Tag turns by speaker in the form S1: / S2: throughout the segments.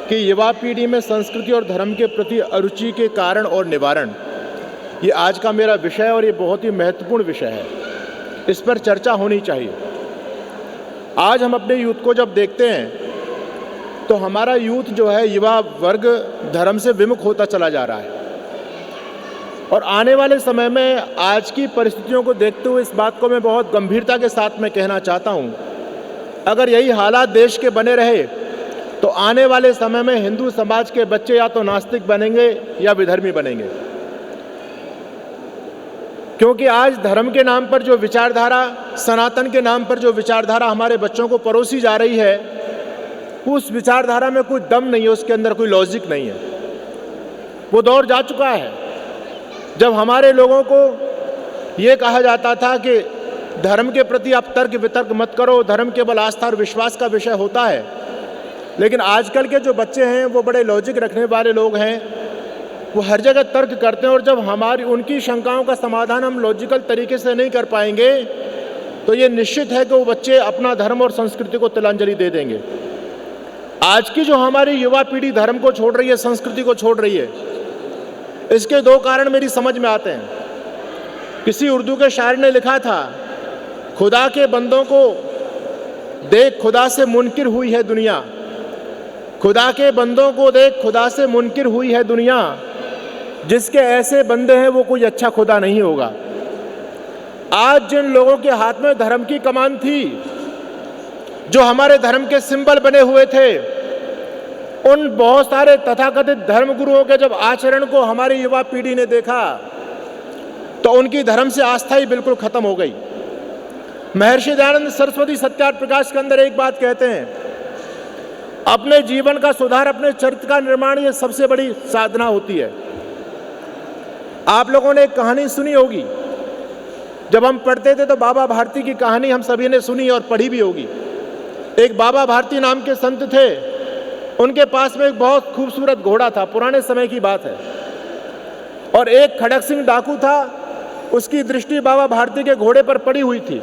S1: कि युवा पीढ़ी में संस्कृति और धर्म के प्रति अरुचि के कारण और निवारण, ये आज का मेरा विषय है और ये बहुत ही महत्वपूर्ण विषय है। इस पर चर्चा होनी चाहिए। आज हम अपने यूथ को जब देखते हैं तो हमारा यूथ जो है, युवा वर्ग धर्म से विमुख होता चला जा रहा है। और आने वाले समय में आज की परिस्थितियों को देखते हुए इस बात को मैं बहुत गंभीरता के साथ में कहना चाहता हूँ, अगर यही हालात देश के बने रहे तो आने वाले समय में हिंदू समाज के बच्चे या तो नास्तिक बनेंगे या विधर्मी बनेंगे। क्योंकि आज धर्म के नाम पर जो विचारधारा, सनातन के नाम पर जो विचारधारा हमारे बच्चों को परोसी जा रही है, उस विचारधारा में कोई दम नहीं है, उसके अंदर कोई लॉजिक नहीं है। वो दौर जा चुका है जब हमारे लोगों को ये कहा जाता था कि धर्म के प्रति आप तर्क वितर्क मत करो, धर्म केवल आस्था और विश्वास का विषय होता है। लेकिन आजकल के जो बच्चे हैं वो बड़े लॉजिक रखने वाले लोग हैं, वो हर जगह तर्क करते हैं। और जब हमारी उनकी शंकाओं का समाधान हम लॉजिकल तरीके से नहीं कर पाएंगे तो ये निश्चित है कि वो बच्चे अपना धर्म और संस्कृति को तिलांजलि दे देंगे। आज की जो हमारी युवा पीढ़ी धर्म को छोड़ रही है, संस्कृति को छोड़ रही है, इसके दो कारण मेरी समझ में आते हैं। किसी उर्दू के शायर ने लिखा था, खुदा के बंदों को देख खुदा से मुनकिर हुई है दुनिया, खुदा के बंदों को देख खुदा से मुनकिर हुई है दुनिया, जिसके ऐसे बंदे हैं वो कोई अच्छा खुदा नहीं होगा। आज जिन लोगों के हाथ में धर्म की कमान थी, जो हमारे धर्म के सिंबल बने हुए थे, उन बहुत सारे तथाकथित धर्मगुरुओं के जब आचरण को हमारी युवा पीढ़ी ने देखा तो उनकी धर्म से आस्था ही बिल्कुल खत्म हो गई। महर्षि दयानंद सरस्वती सत्यार्थ प्रकाश के अंदर एक बात कहते हैं, अपने जीवन का सुधार, अपने चरित्र का निर्माण, ये सबसे बड़ी साधना होती है। आप लोगों ने एक कहानी सुनी होगी, जब हम पढ़ते थे तो बाबा भारती की कहानी हम सभी ने सुनी और पढ़ी भी होगी। एक बाबा भारती नाम के संत थे, उनके पास में एक बहुत खूबसूरत घोड़ा था, पुराने समय की बात है। और एक खड़क सिंह डाकू था, उसकी दृष्टि बाबा भारती के घोड़े पर पड़ी हुई थी।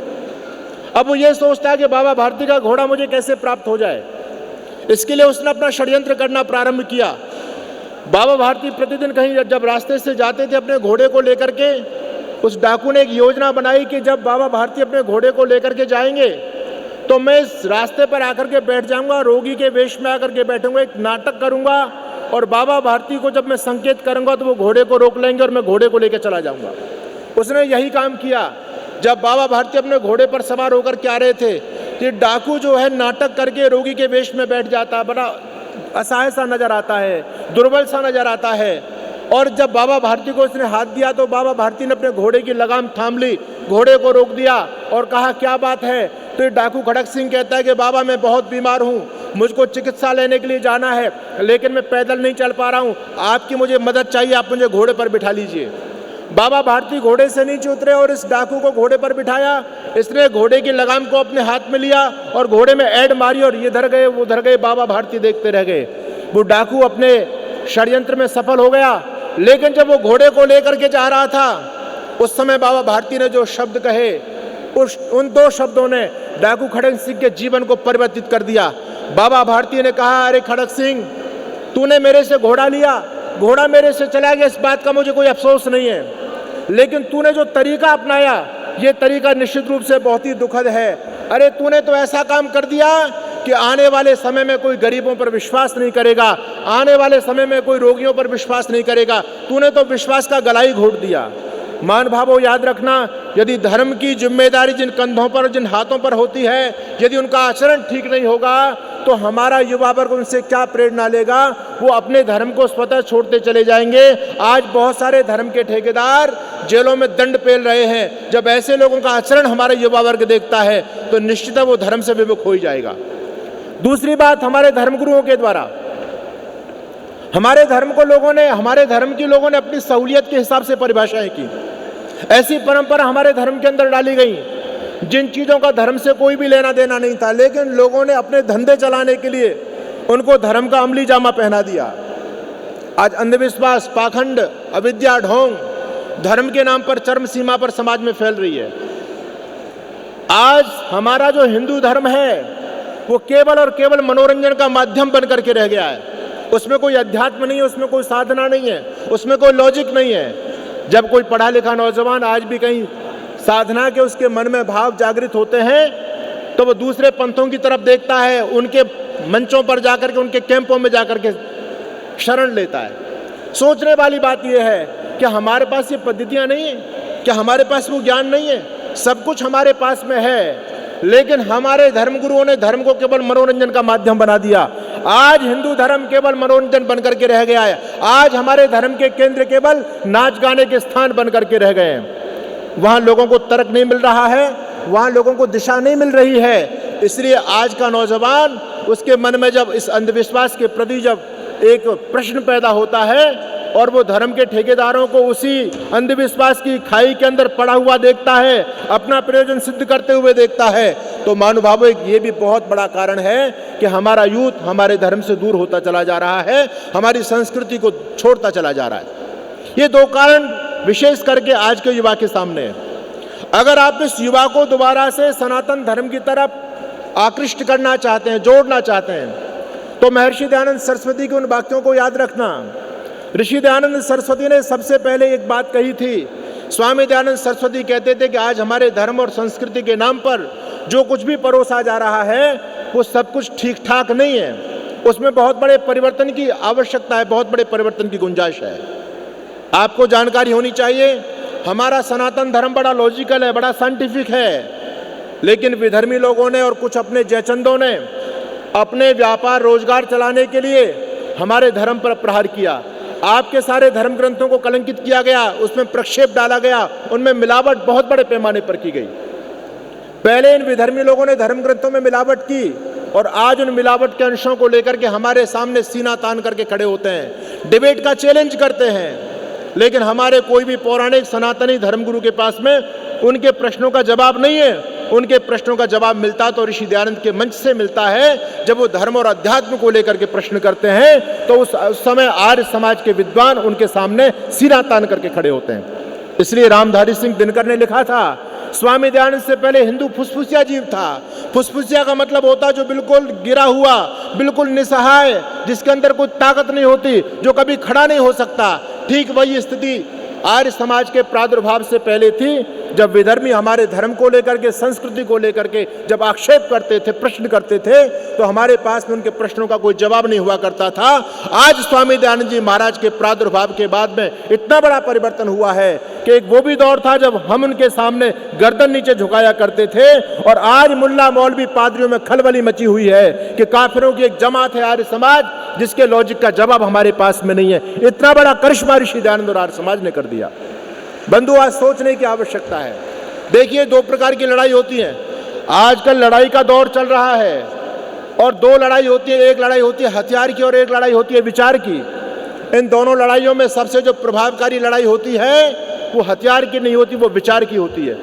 S1: अब वो ये सोचता है कि बाबा भारती का घोड़ा मुझे कैसे प्राप्त हो जाए। इसके लिए उसने अपना षड्यंत्र करना प्रारंभ किया। बाबा भारती प्रतिदिन कहीं जब रास्ते से जाते थे अपने घोड़े को लेकर के, उस डाकू ने एक योजना बनाई कि जब बाबा भारती अपने घोड़े को लेकर के जाएंगे तो मैं इस रास्ते पर आकर के बैठ जाऊंगा, रोगी के वेश में आकर के बैठूंगा, एक नाटक करूंगा और बाबा भारती को जब मैं संकेत करूंगा तो वो घोड़े को रोक लेंगे और मैं घोड़े को लेकर चला जाऊंगा। उसने यही काम किया। जब बाबा भारती अपने घोड़े पर सवार होकर के आ रहे थे, ये डाकू जो है नाटक करके रोगी के वेश में बैठ जाता है, बड़ा असहाय सा नजर आता है, दुर्बल सा नजर आता है। और जब बाबा भारती को उसने हाथ दिया तो बाबा भारती ने अपने घोड़े की लगाम थाम ली, घोड़े को रोक दिया और कहा क्या बात है। तो ये डाकू खड़क सिंह कहता है कि बाबा मैं बहुत बीमार हूँ, मुझको चिकित्सा लेने के लिए जाना है, लेकिन मैं पैदल नहीं चल पा रहा हूँ, आपकी मुझे मदद चाहिए, आप मुझे घोड़े पर बिठा लीजिए। बाबा भारती घोड़े से नीचे उतरे और इस डाकू को घोड़े पर बिठाया। इसने घोड़े की लगाम को अपने हाथ में लिया और घोड़े में ऐड मारी और ये इधर गए वो उधर गए, बाबा भारती देखते रह गए। वो डाकू अपने षड्यंत्र में सफल हो गया। लेकिन जब वो घोड़े को लेकर के जा रहा था, उस समय बाबा भारती ने जो शब्द कहे, उन दो शब्दों ने डाकू खड़क सिंह के जीवन को परिवर्तित कर दिया। बाबा भारती ने कहा, अरे खड़क सिंह, तूने मेरे से घोड़ा लिया, घोड़ा मेरे से चला गया, इस बात का मुझे कोई अफसोस नहीं है, लेकिन तूने जो तरीका अपनाया, ये तरीका निश्चित रूप से बहुत ही दुखद है। अरे तूने तो ऐसा काम कर दिया कि आने वाले समय में कोई गरीबों पर विश्वास नहीं करेगा, आने वाले समय में कोई रोगियों पर विश्वास नहीं करेगा, तूने तो विश्वास का गला ही घोट दिया। मान भावों, याद रखना, यदि धर्म की जिम्मेदारी जिन कंधों पर, जिन हाथों पर होती है, यदि उनका आचरण ठीक नहीं होगा तो हमारा युवा वर्ग उनसे क्या प्रेरणा लेगा? वो अपने धर्म को स्वतः छोड़ते चले जाएंगे। आज बहुत सारे धर्म के ठेकेदार जेलों में दंड पेल रहे हैं। जब ऐसे लोगों का आचरण हमारा युवा वर्ग देखता है तो निश्चित वो धर्म से विमुख हो ही जाएगा। दूसरी बात, हमारे धर्मगुरुओं के द्वारा हमारे धर्म की लोगों ने अपनी सहूलियत के हिसाब से परिभाषाएं की। ऐसी परंपरा हमारे धर्म के अंदर डाली गई जिन चीज़ों का धर्म से कोई भी लेना देना नहीं था, लेकिन लोगों ने अपने धंधे चलाने के लिए उनको धर्म का अमली जामा पहना दिया। आज अंधविश्वास, पाखंड, अविद्या, ढोंग धर्म के नाम पर चरम सीमा पर समाज में फैल रही है। आज हमारा जो हिंदू धर्म है वो केवल और केवल मनोरंजन का माध्यम बन करके रह गया है। उसमें कोई अध्यात्म नहीं है, उसमें कोई साधना नहीं है, उसमें कोई लॉजिक नहीं है। जब कोई पढ़ा लिखा नौजवान आज भी कहीं साधना के उसके मन में भाव जागृत होते हैं तो वो दूसरे पंथों की तरफ देखता है, उनके मंचों पर जाकर के, उनके कैंपों में जाकर के शरण लेता है। सोचने वाली बात यह है कि हमारे पास ये पद्धतियां नहीं है, क्या हमारे पास वो ज्ञान नहीं है? सब कुछ हमारे पास में है, लेकिन हमारे धर्मगुरुओं ने धर्म को केवल मनोरंजन का माध्यम बना दिया। आज हिंदू धर्म केवल मनोरंजन बनकर के रह गया है। आज हमारे धर्म के केंद्र केवल नाच गाने के स्थान बनकर के रह गए हैं। वहाँ लोगों को तर्क नहीं मिल रहा है, वहाँ लोगों को दिशा नहीं मिल रही है। इसलिए आज का नौजवान, उसके मन में जब इस अंधविश्वास के प्रति जब एक प्रश्न पैदा होता है और वो धर्म के ठेकेदारों को उसी अंधविश्वास की खाई के अंदर पड़ा हुआ देखता है, अपना प्रयोजन सिद्ध करते हुए देखता है, तो महानुभावों ये भी बहुत बड़ा कारण है कि हमारा यूथ हमारे धर्म से दूर होता चला जा रहा है, हमारी संस्कृति को छोड़ता चला जा रहा है। ये दो कारण विशेष करके आज के युवा के सामने है। अगर आप इस युवा को दोबारा से सनातन धर्म की तरफ आकृष्ट करना चाहते हैं, जोड़ना चाहते हैं, तो महर्षि दयानंद सरस्वती की उन वाक्यों को याद रखना। ऋषि दयानंद सरस्वती ने सबसे पहले एक बात कही थी। स्वामी दयानंद सरस्वती कहते थे कि आज हमारे धर्म और संस्कृति के नाम पर जो कुछ भी परोसा जा रहा है वो सब कुछ ठीक ठाक नहीं है, उसमें बहुत बड़े परिवर्तन की आवश्यकता है, बहुत बड़े परिवर्तन की गुंजाइश है। आपको जानकारी होनी चाहिए, हमारा सनातन धर्म बड़ा लॉजिकल है, बड़ा साइंटिफिक है, लेकिन विधर्मी लोगों ने और कुछ अपने जयचंदों ने अपने व्यापार रोजगार चलाने के लिए हमारे धर्म पर प्रहार किया। आपके सारे धर्म ग्रंथों को कलंकित किया गया, उसमें प्रक्षेप डाला गया, उनमें मिलावट बहुत बड़े पैमाने पर की गई। पहले इन विधर्मी लोगों ने धर्म ग्रंथों में मिलावट की और आज उन मिलावट के अंशों को लेकर के हमारे सामने सीना तान करके खड़े होते हैं, डिबेट का चैलेंज करते हैं। लेकिन हमारे कोई भी पौराणिक सनातनी धर्मगुरु के पास में उनके प्रश्नों का जवाब नहीं है। उनके प्रश्नों का जवाब मिलता तो ऋषि दयानंद के मंच से मिलता है। जब वो धर्म और अध्यात्म को लेकर के प्रश्न करते हैं तो उस समय आर्य समाज के विद्वान उनके सामने सिरा तान करके खड़े होते हैं। इसलिए रामधारी सिंह दिनकर ने लिखा था, स्वामी दयानंद से पहले हिंदू फुसफुसिया जीव था। फुसफुसिया का मतलब होता जो बिल्कुल गिरा हुआ, बिल्कुल निसहाय, जिसके अंदर कोई ताकत नहीं होती, जो कभी खड़ा नहीं हो सकता। ठीक वही स्थिति आर्य समाज के प्रादुर्भाव से पहले थी, जब विधर्मी हमारे धर्म को लेकर के, संस्कृति को लेकर के जब आक्षेप करते थे, प्रश्न करते थे, तो हमारे पास में उनके प्रश्नों का कोई जवाब नहीं हुआ करता था। आज स्वामी दयानंद जी महाराज के प्रादुर्भाव के बाद में इतना बड़ा परिवर्तन हुआ है कि एक वो भी दौर था जब हम उनके सामने गर्दन नीचे झुकाया करते थे, और आज मुल्ला मौलवी पादरियों में खलबली मची हुई है कि काफिरों की एक जमात है आर्य समाज, जिसके लॉजिक का जवाब हमारे पास में नहीं है। इतना बड़ा करिश्मा ऋषि दयानंद और आर्य समाज ने कर दिया। बंधु, आज सोचने की आवश्यकता है। देखिए, दो प्रकार की लड़ाई होती है। आजकल लड़ाई का दौर चल रहा है और दो लड़ाई होती है। एक लड़ाई होती है हथियार की और एक लड़ाई होती है विचार की। इन दोनों लड़ाइयों में सबसे जो प्रभावकारी लड़ाई होती है वो हथियार की नहीं होती, वो विचार की होती है।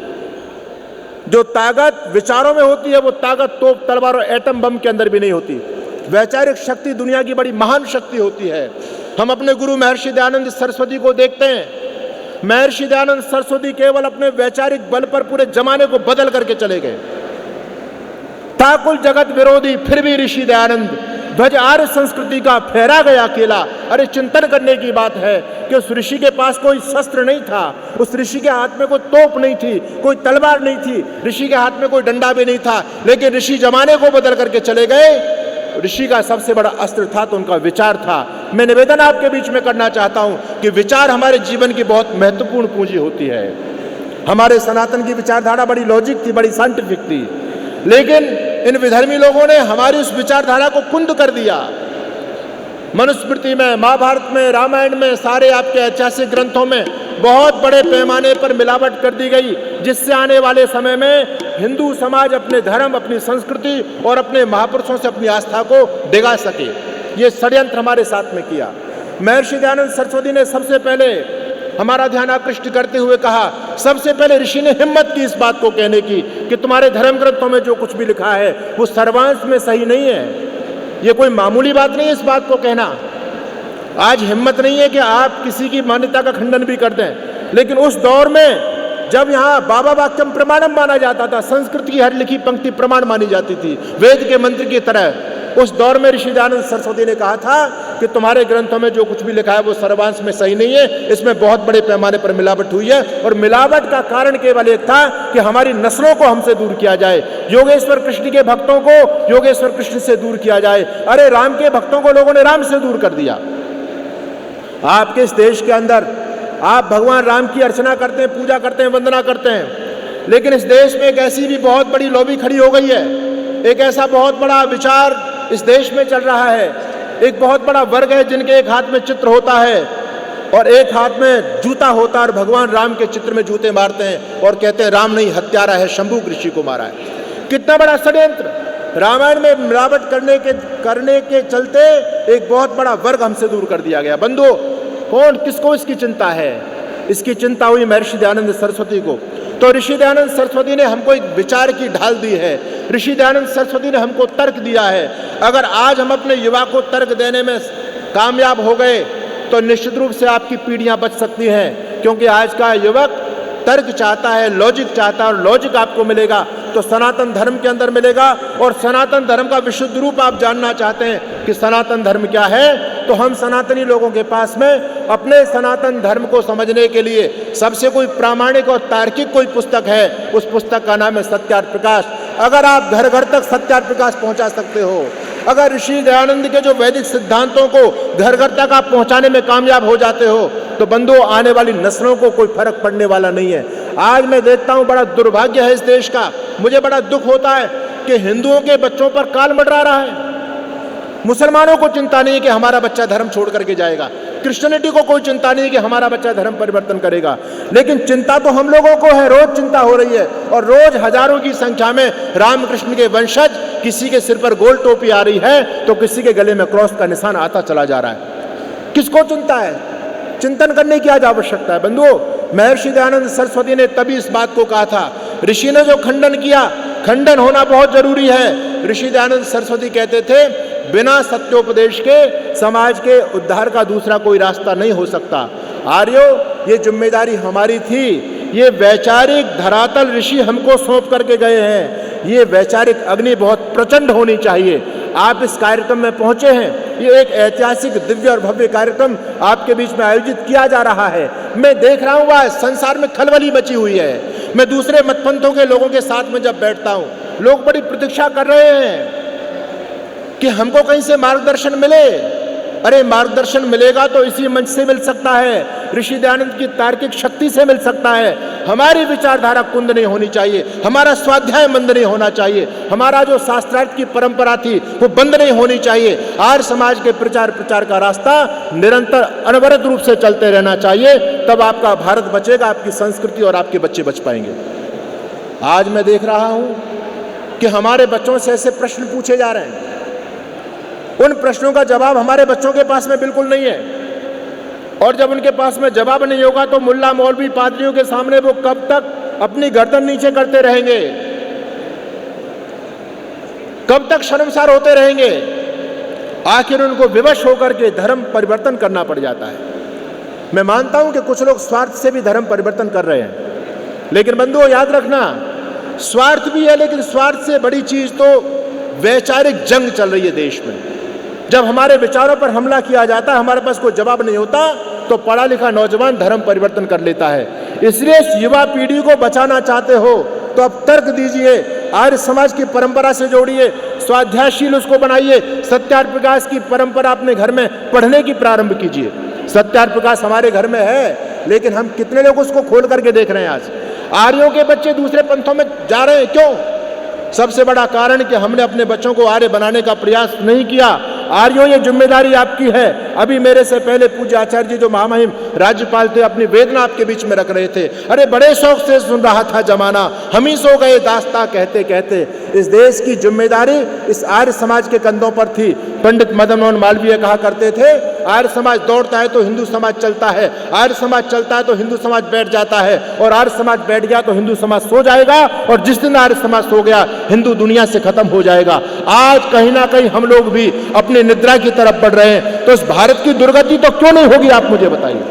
S1: जो ताकत विचारों में होती है वो ताकत तोप, तलवार और एटम बम के अंदर भी नहीं होती। वैचारिक शक्ति दुनिया की बड़ी महान शक्ति होती है। हम अपने गुरु महर्षि दयानंद सरस्वती को देखते हैं। महर्षि दयानंद सरस्वती केवल अपने वैचारिक बल पर पूरे जमाने को बदल करके चले गए। था कुल जगत विरोधी, फिर भी ऋषि दयानंद ध्वज आर्य संस्कृति का फहरा गया अकेला। अरे चिंतन करने की बात है कि उस ऋषि के पास कोई शस्त्र नहीं था, उस ऋषि के हाथ में कोई तोप नहीं थी, कोई तलवार नहीं थी, ऋषि के हाथ में कोई डंडा भी नहीं था, लेकिन ऋषि जमाने को बदल करके चले गए। ऋषि का सबसे बड़ा अस्त्र था तो उनका विचार था। मैं निवेदन आपके बीच में करना चाहता हूं कि विचार हमारे जीवन की बहुत महत्वपूर्ण पूंजी होती है। हमारे सनातन की विचारधारा बड़ी लॉजिक थी, बड़ी साइंटिफिक थी, लेकिन इन विधर्मी लोगों ने हमारी उस विचारधारा को कुंद कर दिया। मनुस्मृति में, महाभारत में, रामायण में, सारे आपके ऐतिहासिक ग्रंथों में बहुत बड़े पैमाने पर मिलावट कर दी गई, जिससे आने वाले समय में हिंदू समाज अपने धर्म, अपनी संस्कृति और अपने महापुरुषों से अपनी आस्था को डिगा सके। ये षड्यंत्र हमारे साथ में किया। महर्षि दयानंद सरस्वती ने सबसे पहले हमारा ध्यान आकृष्ट करते हुए कहा, सबसे पहले ऋषि ने हिम्मत की इस बात को कहने की कि तुम्हारे धर्म ग्रंथों में जो कुछ भी लिखा है वो सर्वांश में सही नहीं है। ये कोई मामूली बात नहीं है इस बात को कहना। आज हिम्मत नहीं है कि आप किसी की मान्यता का खंडन भी कर दें, लेकिन उस दौर में जब यहाँ बाबा वाक्यम प्रमाणम माना जाता था, संस्कृत की हर लिखी पंक्ति प्रमाण मानी जाती थी, वेद के मंत्र की तरह, उस दौर में ऋषि दयानंद सरस्वती ने कहा था कि तुम्हारे ग्रंथों में जो कुछ भी लिखा है वो सर्वांश में सही नहीं है, इसमें बहुत बड़े पैमाने पर मिलावट हुई है। और मिलावट का कारण केवल एक था कि हमारी नस्लों को हमसे दूर किया जाए, योगेश्वर कृष्ण के भक्तों को योगेश्वर कृष्ण से दूर किया जाए। अरे राम के भक्तों को लोगों ने राम से दूर कर दिया। आपके इस देश के अंदर आप भगवान राम की अर्चना करते हैं, पूजा करते हैं, वंदना करते हैं, लेकिन इस देश में एक ऐसी भी बहुत बड़ी लॉबी खड़ी हो गई है, एक ऐसा बहुत बड़ा विचार इस देश में चल रहा है, एक बहुत बड़ा वर्ग है जिनके एक हाथ में चित्र होता है और एक हाथ में जूता होता है और भगवान राम के चित्र में जूते मारते हैं और कहते हैं राम नहीं हत्यारा है, शंभू ऋषि को मारा है। कितना बड़ा षड्यंत्र! रामायण में मिलावट करने के चलते एक बहुत बड़ा वर्ग हमसे दूर कर दिया गया। बंधुओं, कौन किसको इसकी चिंता है? इसकी चिंता हुई महर्षि दयानंद सरस्वती को। तो ऋषि दयानंद सरस्वती ने हमको एक विचार की ढाल दी है, ऋषि दयानंद सरस्वती ने हमको तर्क दिया है। अगर आज हम अपने युवा को तर्क देने में कामयाब हो गए तो निश्चित रूप से आपकी पीढ़ियां बच सकती हैं, क्योंकि आज का युवक तर्क चाहता है, लॉजिक चाहता है, और लॉजिक आपको मिलेगा तो सनातन धर्म के अंदर मिलेगा। और सनातन धर्म का विशुद्ध रूप आप जानना चाहते हैं कि सनातन धर्म क्या है, तो हम सनातनी लोगों के पास में अपने सनातन धर्म को समझने के लिए सबसे कोई प्रामाणिक और तार्किक कोई पुस्तक है, उस पुस्तक का नाम है सत्यार्थ प्रकाश। अगर आप घर घर तक सत्यार्थ प्रकाश पहुंचा सकते हो, अगर ऋषि दयानंद के जो वैदिक सिद्धांतों को घर घर तक आप पहुंचाने में कामयाब हो जाते हो, तो बंधुओं आने वाली नस्लों को कोई फर्क पड़ने वाला नहीं है। आज मैं देखता हूं, बड़ा दुर्भाग्य है इस देश का, मुझे बड़ा दुख होता है कि हिंदुओं के बच्चों पर काल मंडरा रहा है। मुसलमानों को चिंता नहीं है कि हमारा बच्चा धर्म छोड़ करके जाएगा, क्रिश्चियनिटी को कोई चिंता नहीं है कि हमारा बच्चा धर्म परिवर्तन करेगा, लेकिन चिंता तो हम लोगों को है। रोज चिंता हो रही है और रोज हजारों की संख्या में रामकृष्ण के वंशज, किसी के सिर पर गोल टोपी आ रही है तो किसी के गले में क्रॉस का निशान आता चला जा रहा है। किसको चिंता है? चिंतन करने की आज आवश्यकता है। बंधुओं, महर्षि दयानंद सरस्वती ने तभी इस बात को कहा था, ऋषि ने जो खंडन किया, खंडन होना बहुत जरूरी है। ऋषि दयानंद सरस्वती कहते थे, बिना सत्योपदेश के समाज के उद्धार का दूसरा कोई रास्ता नहीं हो सकता। आर्यों, ये जिम्मेदारी हमारी थी, ये वैचारिक धरातल ऋषि हमको सौंप करके गए हैं, ये वैचारिक अग्नि बहुत प्रचंड होनी चाहिए। आप इस कार्यक्रम में पहुंचे हैं, ये एक ऐतिहासिक दिव्य और भव्य कार्यक्रम आपके बीच में आयोजित किया जा रहा है। मैं देख रहा हूँ वह संसार में खलबली मची हुई है। मैं दूसरे मतपंथों के लोगों के साथ में जब बैठता हूँ, लोग बड़ी प्रतीक्षा कर रहे हैं कि हमको कहीं से मार्गदर्शन मिले। अरे मार्गदर्शन मिलेगा तो इसी मंच से मिल सकता है, ऋषि दयानंद की तार्किक शक्ति से मिल सकता है। हमारी विचारधारा कुंद नहीं होनी चाहिए, हमारा स्वाध्याय मंद नहीं होना चाहिए, हमारा जो शास्त्रार्थ की परंपरा थी वो बंद नहीं होनी चाहिए। आर्य समाज के प्रचार का रास्ता निरंतर अनवरत रूप से चलते रहना चाहिए, तब आपका भारत बचेगा, आपकी संस्कृति और आपके बच्चे बच पाएंगे। आज मैं देख रहा हूँ कि हमारे बच्चों से ऐसे प्रश्न पूछे जा रहे हैं, उन प्रश्नों का जवाब हमारे बच्चों के पास में बिल्कुल नहीं है। और जब उनके पास में जवाब नहीं होगा तो मुल्ला मौलवी पादरियों के सामने वो कब तक अपनी गर्दन नीचे करते रहेंगे, कब तक शर्मसार होते रहेंगे? आखिर उनको विवश होकर के धर्म परिवर्तन करना पड़ जाता है। मैं मानता हूं कि कुछ लोग स्वार्थ से भी धर्म परिवर्तन कर रहे हैं, लेकिन बंधुओं याद रखना, स्वार्थ भी है, लेकिन स्वार्थ से बड़ी चीज तो वैचारिक जंग चल रही है देश में। जब हमारे विचारों पर हमला किया जाता है, हमारे पास कोई जवाब नहीं होता, तो पढ़ा लिखा नौजवान धर्म परिवर्तन कर लेता है। इसलिए युवा पीढ़ी को बचाना चाहते हो तो अब तर्क दीजिए, आर्य समाज की परंपरा से जोड़िए, स्वाध्यायशील उसको बनाइए। सत्यार्थ प्रकाश की परंपरा अपने घर में पढ़ने की प्रारंभ कीजिए। सत्यार्थ प्रकाश हमारे घर में है, लेकिन हम कितने लोग उसको खोल करके देख रहे हैं? आज आर्यों के बच्चे दूसरे पंथों में जा रहे हैं, क्यों? सबसे बड़ा कारण कि हमने अपने बच्चों को आर्य बनाने का प्रयास नहीं किया। आर्यों, ये जिम्मेदारी आपकी है। अभी मेरे से पहले पूज्य आचार्य जी जो महामहिम राज्यपाल थे, अपनी वेदना आपके बीच में रख रहे थे। अरे बड़े शौक से सुन रहा था जमाना, हम ही सो गए दास्ता कहते कहते। इस देश की जिम्मेदारी इस आर्य समाज के कंधों पर थी। पंडित मदन मोहन मालवीय कहा करते थे, आर्य समाज दौड़ता है तो हिंदू समाज चलता है, आर्य समाज चलता है तो हिंदू समाज बैठ जाता है, और आर्य समाज बैठ गया तो हिंदू समाज सो जाएगा, और जिस दिन आर्य समाज सो गया हिंदू दुनिया से खत्म हो जाएगा। आज कहीं ना कहीं हम लोग भी अपनी निद्रा की तरफ बढ़ रहे हैं, तो इस भारत की दुर्गति तो क्यों नहीं होगी? आप मुझे बताइए।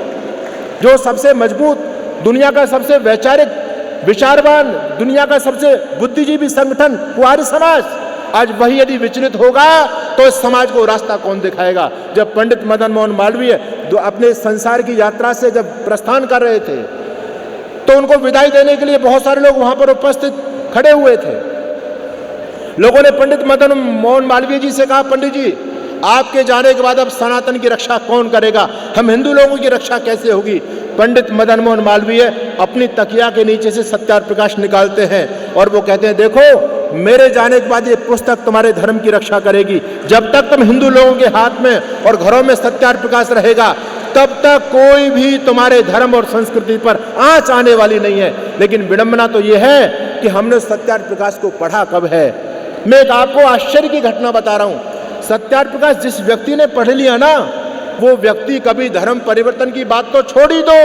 S1: जो सबसे मजबूत, दुनिया का सबसे वैचारिक विचारवान, दुनिया का सबसे बुद्धिजीवी संगठन वो आर्य समाज, आज वही यदि विचलित होगा तो इस समाज को रास्ता कौन दिखाएगा। जब पंडित मदन मोहन मालवीय अपने संसार की यात्रा से जब प्रस्थान कर रहे थे तो उनको विदाई देने के लिए बहुत सारे लोग वहां पर उपस्थित खड़े हुए थे। लोगों ने पंडित मदन मोहन मालवीय जी से कहा, पंडित जी आपके जाने के बाद अब सनातन की रक्षा कौन करेगा, हम हिंदू लोगों की रक्षा कैसे होगी। पंडित मदन मोहन मालवीय अपनी तकिया के नीचे से सत्यार्थ प्रकाश निकालते हैं और वो कहते हैं, देखो मेरे जाने के बाद ये पुस्तक तुम्हारे धर्म की रक्षा करेगी। जब तक तुम हिंदू लोगों के हाथ में और घरों में सत्यार्थ प्रकाश रहेगा तब तक कोई भी तुम्हारे धर्म और संस्कृति पर आंच आने वाली नहीं है। लेकिन विडंबना तो ये है कि हमने सत्यार्थ प्रकाश को पढ़ा कब है। मैं एक आपको आश्चर्य की घटना बता रहा हूं। सत्यार्थ प्रकाश जिस व्यक्ति ने पढ़ लिया ना, वो व्यक्ति कभी धर्म परिवर्तन की बात तो छोड़ ही दो,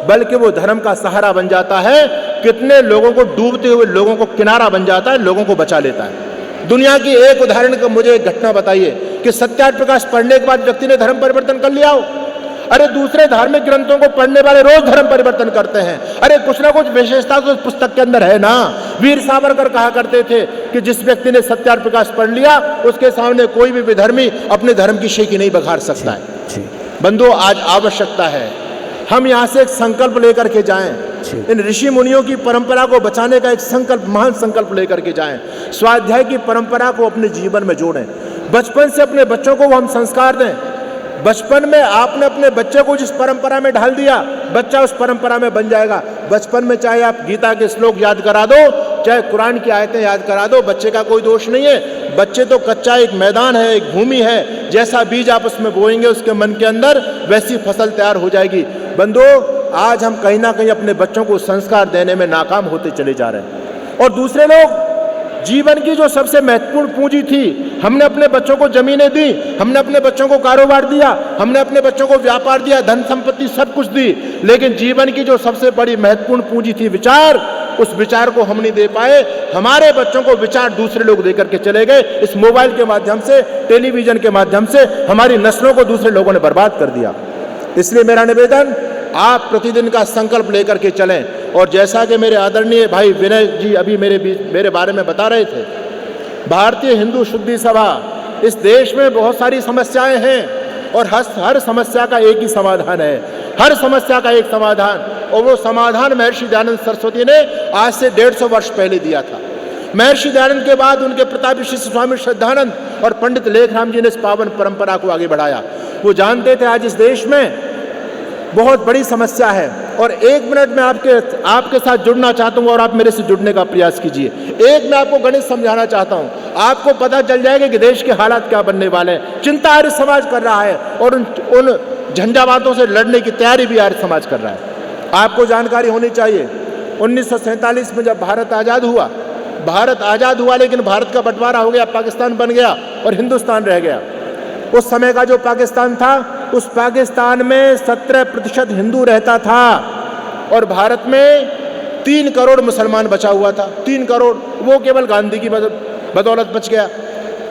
S1: बल्कि वो धर्म का सहारा बन जाता है। कितने लोगों को, डूबते हुए लोगों को किनारा बन जाता है, लोगों को बचा लेता है। दुनिया की एक उदाहरण का मुझे एक घटना बताइए कि सत्यार्थ प्रकाश पढ़ने के बाद व्यक्ति ने धर्म परिवर्तन कर लिया हो। अरे दूसरे धार्मिक ग्रंथों को पढ़ने वाले रोज धर्म परिवर्तन करते हैं। अरे कुछ ना कुछ विशेषता तो उस पुस्तक के अंदर है ना। वीर सावरकर कहा करते थे कि जिस व्यक्ति ने सत्यार्थ प्रकाश पढ़ लिया उसके सामने कोई भी विधर्मी अपने धर्म की शेखी नहीं बखार सकता है। बंधुओं, आज आवश्यकता है हम यहाँ से एक संकल्प लेकर के जाएं, इन ऋषि मुनियों की परंपरा को बचाने का एक संकल्प, महान संकल्प लेकर के जाएं। स्वाध्याय की परंपरा को अपने जीवन में जोड़ें। बचपन से अपने बच्चों को वो हम संस्कार दें। बचपन में आपने अपने बच्चे को जिस परंपरा में ढाल दिया, बच्चा उस परंपरा में बन जाएगा। बचपन में चाहे आप गीता के श्लोक याद करा दो, चाहे कुरान की आयतें याद करा दो, बच्चे का कोई दोष नहीं है। बच्चे तो कच्चा एक मैदान है, एक भूमि है। जैसा बीज आप उसमें बोएंगे उसके मन के अंदर वैसी फसल तैयार हो जाएगी। बंधुओं, आज हम कहीं ना कहीं अपने बच्चों को संस्कार देने में नाकाम होते चले जा रहे हैं। और दूसरे लोग जीवन की जो सबसे महत्वपूर्ण पूंजी थी, हमने अपने बच्चों को जमीनें दी, हमने अपने बच्चों को कारोबार दिया, हमने अपने बच्चों को व्यापार दिया, धन संपत्ति सब कुछ दी, लेकिन जीवन की जो सबसे बड़ी महत्वपूर्ण पूंजी थी विचार, उस विचार को हम नहीं दे पाए। हमारे बच्चों को विचार दूसरे लोग देकर के चले गए। इस मोबाइल के माध्यम से, टेलीविजन के माध्यम से हमारी नस्लों को दूसरे लोगों ने बर्बाद कर दिया। इसलिए मेरा निवेदन, आप प्रतिदिन का संकल्प लेकर के चलें। और जैसा कि मेरे आदरणीय भाई विनय जी अभी मेरे बारे में बता रहे थे, भारतीय हिंदू शुद्धि सभा, इस देश में बहुत सारी समस्याएं हैं और हर समस्या का एक ही समाधान है। हर समस्या का एक समाधान, और वो समाधान महर्षि दयानंद सरस्वती ने आज से 150 वर्ष पहले दिया था। महर्षि दयानंद के बाद उनके प्रतापी शिष्य स्वामी श्रद्धानंद और पंडित लेखराम जी ने इस पावन परंपरा को आगे बढ़ाया। वो जानते थे आज इस देश में बहुत बड़ी समस्या है। और एक मिनट में आपके साथ जुड़ना चाहता हूँ और आप मेरे से जुड़ने का प्रयास कीजिए। एक मैं आपको गणित समझाना चाहता हूँ, आपको पता चल जाएगा कि देश के हालात क्या बनने वाले हैं। चिंता आर्य समाज कर रहा है और उन झंझावातों से लड़ने की तैयारी भी आर्य समाज कर रहा है। आपको जानकारी होनी चाहिए, 1947 में जब भारत आज़ाद हुआ, लेकिन भारत का बंटवारा हो गया, पाकिस्तान बन गया और हिंदुस्तान रह गया। उस समय का जो पाकिस्तान था, उस पाकिस्तान में 17% हिंदू रहता था और भारत में 3 करोड़ मुसलमान बचा हुआ था। 3 करोड़, वो केवल गांधी की बदौलत बच गया।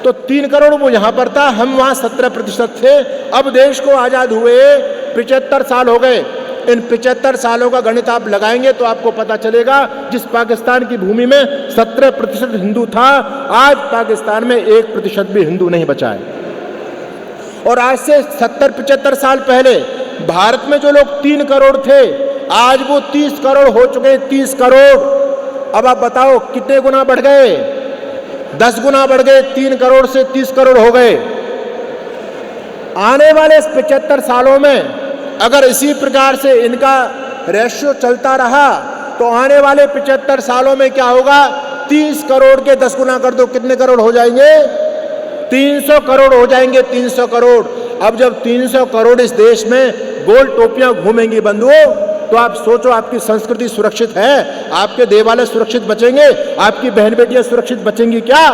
S1: तो 3 करोड़ वो यहाँ पर था, हम वहाँ 17% थे। अब देश को आज़ाद हुए 75 साल हो गए। इन 75 सालों का गणित आप लगाएंगे तो आपको पता चलेगा, जिस पाकिस्तान की भूमि में 17% हिंदू था, आज पाकिस्तान में 1% भी हिंदू नहीं बचा है। और आज से 70-75 साल पहले भारत में जो लोग 3 करोड़ थे, आज वो 30 करोड़ हो चुके हैं। 30 करोड़। अब आप बताओ कितने गुना बढ़ गए? 10 गुना बढ़ गए। 3 करोड़ से 30 करोड़ हो गए। आने वाले 75 सालों में अगर इसी प्रकार से इनका रेशियो चलता रहा तो आने वाले 75 सालों में क्या होगा? 30 करोड़ के 10 गुना कर दो, कितने करोड़ हो जाएंगे? 300 करोड़ हो जाएंगे। 300 करोड़। अब जब 300 करोड़ इस देश में गोल टोपियां घूमेंगी बंधुओं, तो आप सोचो आपकी संस्कृति सुरक्षित है? आपके देवालय सुरक्षित बचेंगे? आपकी बहन बेटियां सुरक्षित बचेंगी क्या?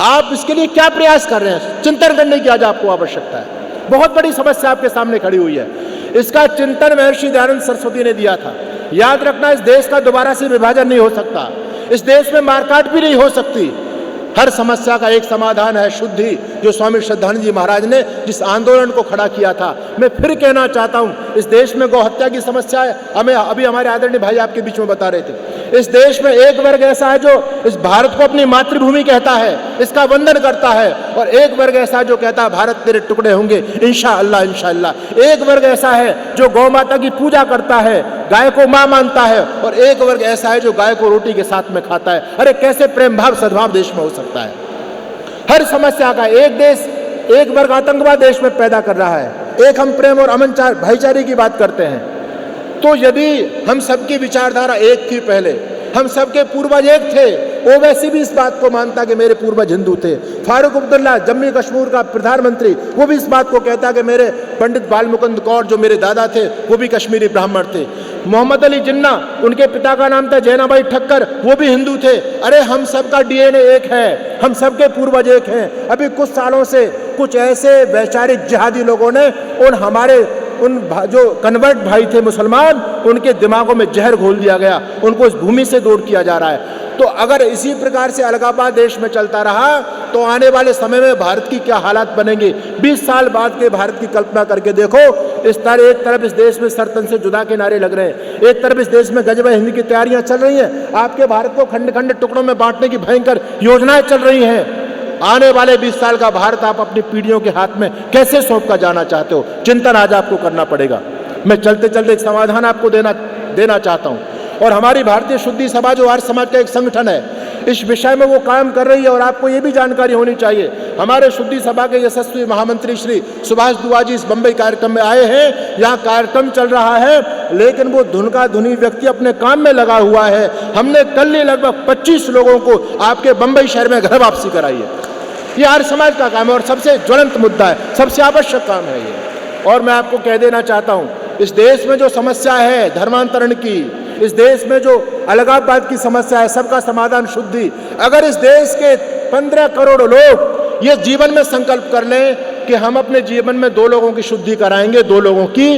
S1: आप इसके लिए क्या प्रयास कर रहे हैं? चिंतन करने की आज आपको आवश्यकता है। बहुत बड़ी समस्या आपके सामने खड़ी हुई है। इसका चिंतन महर्षि दयानंद सरस्वती ने दिया था। याद रखना, इस देश का दोबारा से विभाजन नहीं हो सकता। इस देश में मारकाट भी नहीं हो सकती। हर समस्या का एक समाधान है, शुद्धि, जो स्वामी श्रद्धानंद जी महाराज ने जिस आंदोलन को खड़ा किया था। मैं फिर कहना चाहता हूं, इस देश में गौ हत्या की समस्या है। हमें अभी हमारे आदरणीय भाई आपके बीच में बता रहे थे, इस देश में एक वर्ग ऐसा है जो इस भारत को अपनी मातृभूमि कहता है, इसका वंदन करता है, और एक वर्ग ऐसा जो कहता है भारत तेरे टुकड़े होंगे इंशाअल्लाह इंशाअल्लाह। एक वर्ग ऐसा है जो गौ माता की पूजा करता है, गाय को मां मानता है, और एक वर्ग ऐसा है जो गाय को रोटी के साथ में खाता है। अरे कैसे प्रेम भाव सद्भाव देश में हो सकता है? हर समस्या का एक देश, एक वर्ग आतंकवाद देश में पैदा कर रहा है, एक हम प्रेम और अमन भाईचारे की बात करते हैं। तो यदि हम सबकी विचारधारा एक थी, पहले हम सबके पूर्वज एक थे, ओवैसी भी इस बात को मानता कि मेरे पूर्वज हिंदू थे, फारूक अब्दुल्ला जम्मू कश्मीर का प्रधानमंत्री वो भी इस बात को कहता कि मेरे पंडित बालमुकुंद कौर जो मेरे दादा थे वो भी कश्मीरी ब्राह्मण थे, मोहम्मद अली जिन्ना उनके पिता का नाम था जैनाबाई ठक्कर वो भी हिंदू थे। अरे हम सबका डीएनए एक है, हम सबके पूर्वज एक हैं। अभी कुछ सालों से कुछ ऐसे वैचारिक जिहादी लोगों ने उन जो कन्वर्ट भाई थे मुसलमान, उनके दिमागों में जहर घोल दिया गया, उनको इस भूमि से दूर किया जा रहा है। तो अगर इसी प्रकार से अलगाववाद देश में चलता रहा तो आने वाले समय में भारत की क्या हालात बनेंगे? 20 साल बाद के भारत की कल्पना करके देखो। एक तरफ इस देश में सरतन से जुदा के नारे लग रहे हैं, एक तरफ इस देश में गजब हिंद की तैयारियां चल रही हैं, आपके भारत को खंड खंड टुकड़ों में बांटने की भयंकर योजनाएं चल रही हैं। आने वाले 20 साल का भारत आप अपनी पीढ़ियों के हाथ में कैसे सौंप कर जाना चाहते हो? चिंतन आज आपको करना पड़ेगा। मैं चलते चलते एक समाधान आपको देना चाहता हूँ। और हमारी भारतीय शुद्धि सभा जो आर्य समाज का एक संगठन है, इस विषय में वो काम कर रही है, और आपको ये भी जानकारी होनी चाहिए। हमारे शुद्धि सभा के यशस्वी महामंत्री श्री सुभाष दुआ जी इस बम्बई कार्यक्रम में आए हैं। यहाँ कार्यक्रम चल रहा है, लेकिन वो धुन का धुनी व्यक्ति अपने काम में लगा हुआ है। हमने कल ही लगभग 25 लोगों को आपके बम्बई शहर में घर वापसी कराई है। ये आर्य समाज का काम है और सबसे ज्वलंत मुद्दा है, सबसे आवश्यक काम है ये। और मैं आपको कह देना चाहता हूँ, इस देश में जो समस्या है धर्मांतरण की, इस देश में जो अलगाववाद की समस्या है, सबका समाधान शुद्धि। अगर इस देश के 15 करोड़ लोग ये जीवन में संकल्प कर लें कि हम अपने जीवन में 2 लोगों की शुद्धि कराएंगे, 2 लोगों की,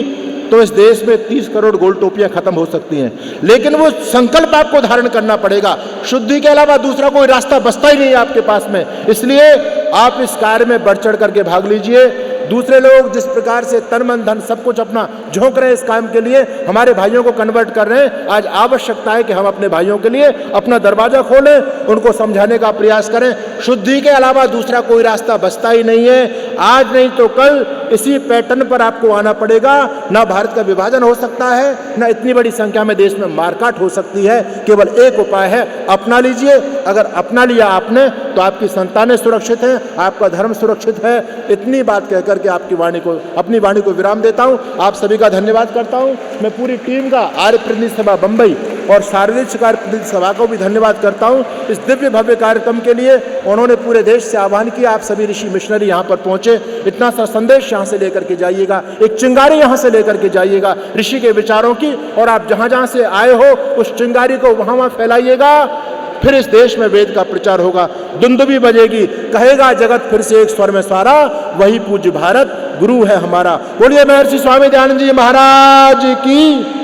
S1: तो इस देश में 30 करोड़ गोल टोपियां खत्म हो सकती हैं। लेकिन वो संकल्प आपको धारण करना पड़ेगा। शुद्धि के अलावा दूसरा कोई रास्ता बचता ही नहीं है आपके पास में। इसलिए आप इस कार्य में बढ़ चढ़ करके भाग लीजिए। दूसरे लोग जिस प्रकार से तन मन धन सब कुछ अपना झोंक रहे हैं इस काम के लिए, हमारे भाइयों को कन्वर्ट कर रहे हैं, आज आवश्यकता है कि हम अपने भाइयों के लिए अपना दरवाजा खोलें, उनको समझाने का प्रयास करें। शुद्धि के अलावा दूसरा कोई रास्ता बचता ही नहीं है। आज नहीं तो कल इसी पैटर्न पर आपको आना पड़ेगा। ना भारत का विभाजन हो सकता है, ना इतनी बड़ी संख्या में देश में मारकाट हो सकती है। केवल एक उपाय है, अपना लीजिए। अगर अपना लिया आपने तो आपकी संतानें सुरक्षित हैं, आपका धर्म सुरक्षित है। इतनी बात कहकर के अपनी वाणी को विराम देता हूं। आप सभी का धन्यवाद करता हूं। मैं पूरी टीम का आर्य प्रतिनिधि सभा बम्बई और शारीरिक कार्य प्रतिनिधि सभा को भी धन्यवाद करता हूं इस दिव्य भव्य कार्यक्रम के लिए। उन्होंने पूरे देश से आह्वान किया, आप सभी ऋषि मिशनरी यहाँ पर पहुंचे, इतना सा संदेश यहाँ से लेकर के जाइएगा, एक चिंगारी यहाँ से लेकर के जाइएगा ऋषि के विचारों की, और आप जहाँ जहाँ से आए हो उस चिंगारी को वहाँ वहाँ फैलाइएगा। फिर इस देश में वेद का प्रचार होगा, दुंदुभी बजेगी, कहेगा जगत फिर से एक स्वर में सारा, वही पूज्य भारत गुरु है हमारा। बोलिए महर्षि स्वामी दयानंद जी महाराज की।